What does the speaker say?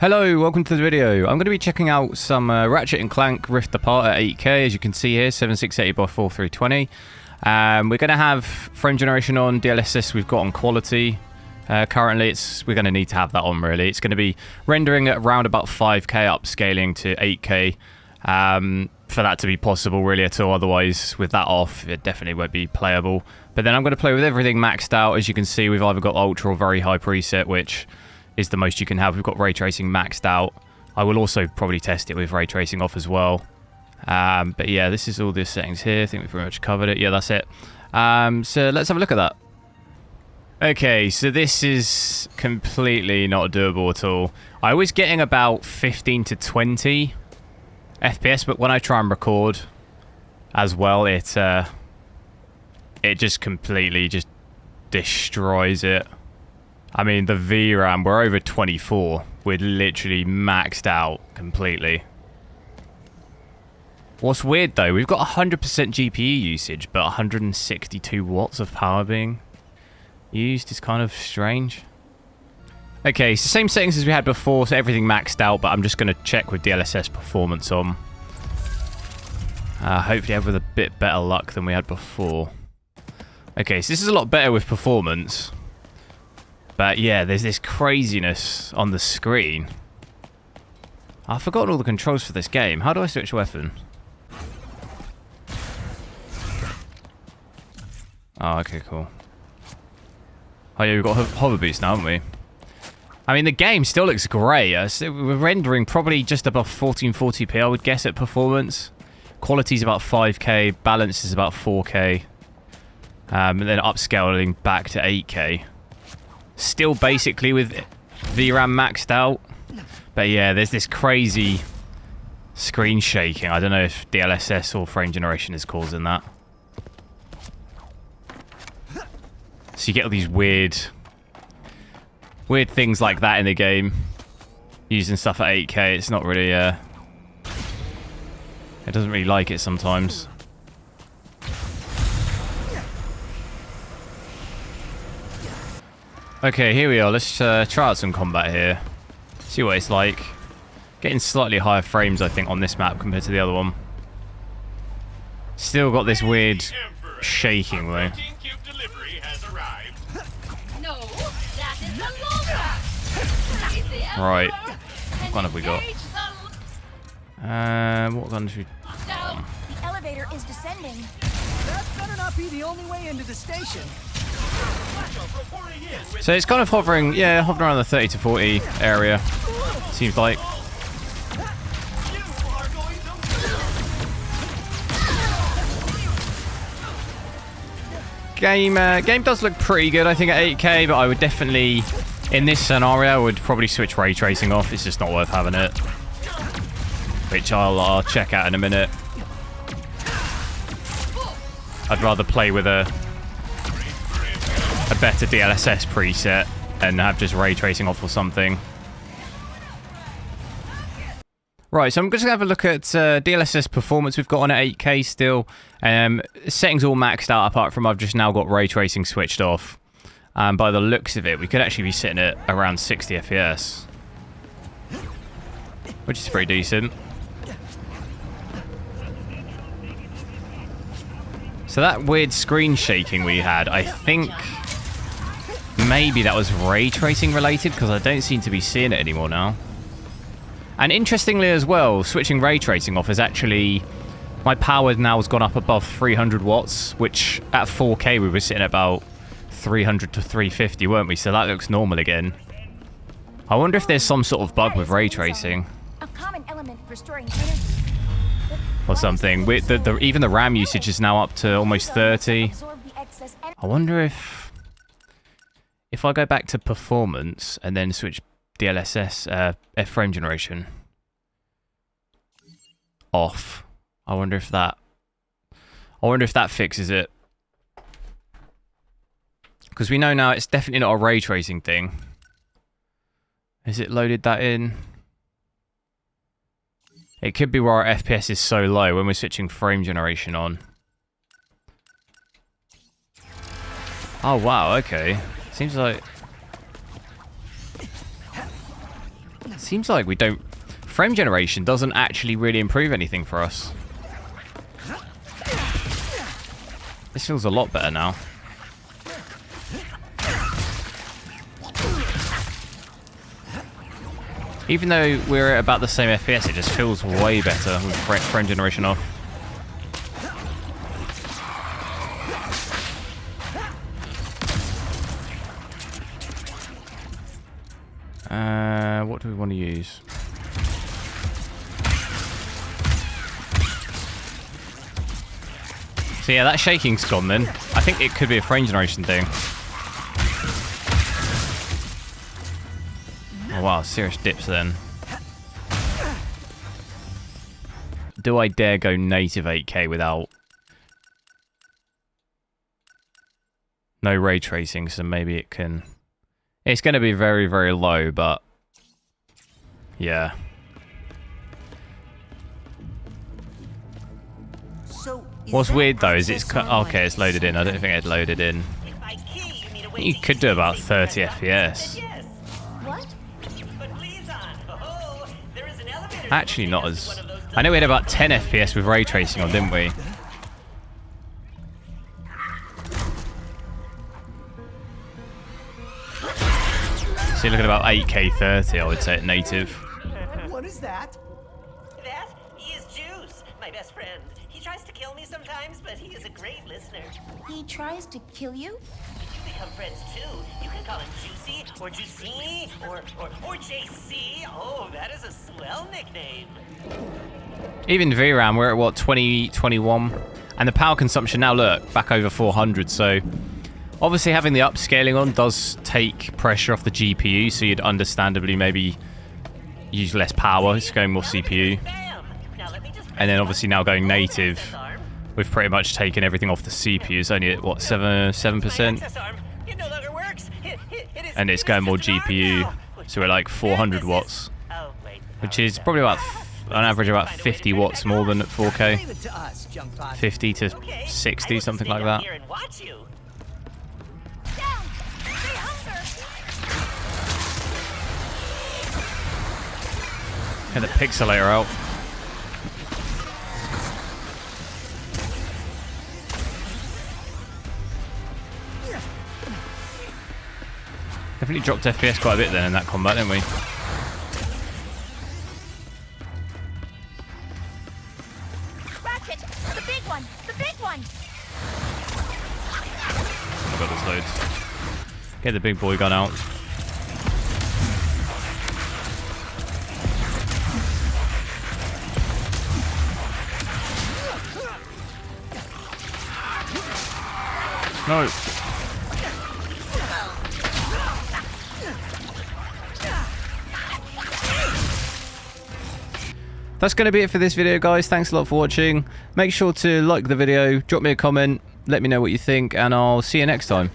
Hello, welcome to the video. I'm going to be checking out some Ratchet Clank Rift Apart at 8K, as you can see here, 7680 by 4320. We're going to have frame generation on, DLSS we've got on quality. Currently, we're going to need to have that on, really. It's going to be rendering at around about 5K, upscaling to 8K. For that to be possible, really, at all. Otherwise, with that off, it definitely won't be playable. But then I'm going to play with everything maxed out. As you can see, we've either got Ultra or very high preset, which is the most you can have. We've got ray tracing maxed out. I will also probably test it with ray tracing off as well. But yeah, this is all the settings here. I think we've pretty much covered it. Yeah, that's it. So let's have a look at that. Okay, so this is completely not doable at all. I was getting about 15 to 20 FPS, but when I try and record as well, it just completely just destroys it. I mean, the VRAM, we're over 24. We're literally maxed out completely. What's weird, though, we've got 100% GPU usage, but 162 watts of power being used is kind of strange. Okay, so same settings as we had before, so everything maxed out, but I'm just going to check with DLSS performance on. Hopefully have with a bit better luck than we had before. Okay, so this is a lot better with performance. But yeah, there's this craziness on the screen. I've forgotten all the controls for this game. How do I switch weapon? Oh, okay, cool. Oh yeah, we've got hover boost now, haven't we? I mean, the game still looks great. We're rendering probably just above 1440p, I would guess, at performance. Quality's about 5K, balance is about 4K. And then upscaling back to 8K. Still basically with VRAM maxed out. But yeah, there's this crazy screen shaking. I don't know if DLSS or frame generation is causing that. So you get all these weird things like that in the game. Using stuff at 8K, it's not really, it doesn't really like it sometimes. Okay, here we are. Let's try out some combat here. See what it's like. Getting slightly higher frames, I think, on this map compared to the other one. Still got this weird shaking, though. Right. What gun have we got? What gun should we... The elevator is descending. That better not be the only way into the station. So it's kind of hovering, yeah, hovering around the 30 to 40 area, seems like. Game does look pretty good, I think, at 8K, but I would definitely, in this scenario, I would probably switch ray tracing off. It's just not worth having it. Which I'll check out in a minute. I'd rather play with a better DLSS preset and have just ray tracing off or something. Right, so I'm just going to have a look at DLSS performance we've got on at 8K still. Settings all maxed out apart from I've just now got ray tracing switched off. By the looks of it, we could actually be sitting at around 60 FPS. Which is pretty decent. So that weird screen shaking we had, I think maybe that was ray tracing related, because I don't seem to be seeing it anymore now. And interestingly as well, switching ray tracing off is actually... My power now has gone up above 300 watts, which at 4K we were sitting at about 300 to 350, weren't we? So that looks normal again. I wonder if there's some sort of bug with ray tracing. A common element for storing energy. Or something. Even the RAM usage is now up to almost 30. I wonder if I go back to performance and then switch DLSS frame generation off. I wonder if that fixes it. Because we know now it's definitely not a ray tracing thing. Has it loaded that in? It could be where our FPS is so low when we're switching frame generation on. Oh wow, okay. Seems like Seems like we don't... Frame generation doesn't actually really improve anything for us. This feels a lot better now. Even though we're at about the same FPS, it just feels way better with frame generation off. What do we want to use? So yeah, that shaking's gone then. I think it could be a frame generation thing. Oh wow, serious dips then. Do I dare go native 8K without... No ray tracing, so maybe it can... It's going to be very, very low, but... Yeah. So What's weird though is it's... Okay, it's loaded in. I don't think it's loaded in. You could do about 30 FPS. What? Actually not as... I know we had about 10 FPS with ray tracing on, didn't we? So you're looking at about 8K 30, I would say, at native. what is that? That? He is Juice, my best friend. He tries to kill me sometimes, but he is a great listener. He tries to kill you? You become friends too. You can call him Juicy, or Juicy, or JC. Oh, that is a swell nickname. Even VRAM, we're at what, 2021? And the power consumption now, look, back over 400, so... Obviously, having the upscaling on does take pressure off the GPU, so you'd understandably maybe use less power. It's going more CPU. And then obviously now going native, we've pretty much taken everything off the CPU. It's only at, what, 7%? And it's going more GPU, so we're like 400 watts. Which is probably about, on average, about 50 watts more than at 4K. 50 to 60, something like that. Get the pixelator out. Definitely dropped FPS quite a bit then in that combat, didn't we? Ratchet! The big one! The big one! Oh god, there's loads. Get the big boy gun out. No. That's going to be it for this video, guys. Thanks a lot for watching. Make sure to like the video, drop me a comment, let me know what you think, and I'll see you next time.